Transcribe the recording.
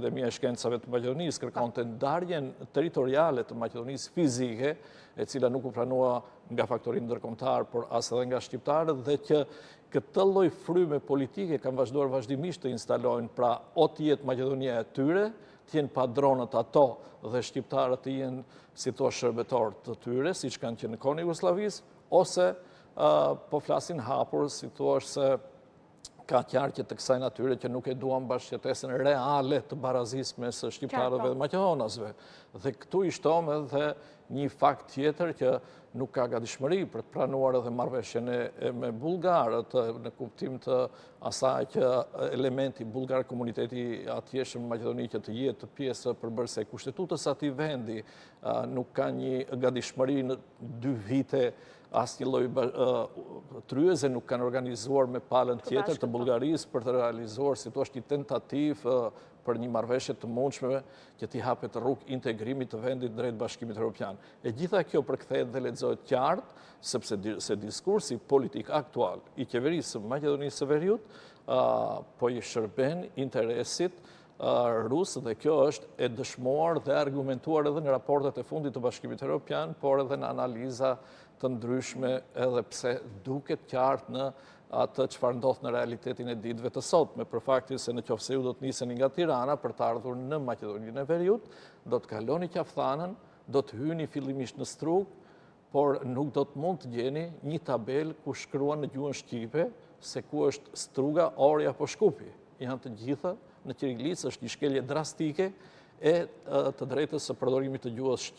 Akademia e Shkencave të Maqedonisë kërkonte ndarjen territoriale të Maqedonisë fizike, e cila nuk u pranua nga faktorin ndërkombëtar, por as edhe nga shqiptarët, dhe që këtë lloj fryme politike kanë vazhduar vazhdimisht të instalojnë, pra o të jetë Maqedonia e tyre, të jenë padronët ato dhe shqiptarët të jenë si thua shërbetor të tyre, siç kanë qenë në kohën e Jugosllavisë, ose po flasin hapur, si thua se ka qarqe të kësaj natyre që nuk e duan bashkëqytetesën reale të barazisë mes shqiptarëve dhe maqedonasve. Dhe këtu i shtom edhe një fakt tjetër që nuk ka gatishmëri për të pranuar edhe marrëveshjen me bullgarët, në kuptim të asaj që elementi bullgar, komuniteti atjeshëm në Maqedoni që të jetë pjesë përbërëse e kushtetutës atij vendi, nuk ka një gatishmëri në 2 vite. Asnjë lloj tryeze nuk kanë organizuar me palën tjetër të Bullgarisë për të realizuar, si thua, një tentativë për një marrëveshje të mundshme që t'i hapet rrugë integrimit të vendit drejt Bashkimit Evropian. E gjitha kjo përkthehet dhe lexohet qartë, sepse diskursi politik aktual i qeverisë së Maqedonisë së Veriut po i shërben interesit rus, dhe kjo është e dëshmuar dhe argumentuar edhe në raportet e fundit të Bashkimit Evropian, por edhe në analiza të ndryshme, edhe pse duket qartë në atë çfarë ndodh në realitetin e ditëve të sotme, për faktin se nëse ju do të niseni nga Tirana për të ardhur në Maqedoninë e Veriut, do të kaloni qafthanën, do të hyni fillimisht në Strug, por nuk do të mund të gjeni një tabel ku shkruan në gjuhën shqipe se ku është Struga, Ori apo Shkupi. Janë të gjitha në Qirilic, është një shkelje drastike e të drejtës së përdorimit të gjuhës shqipe.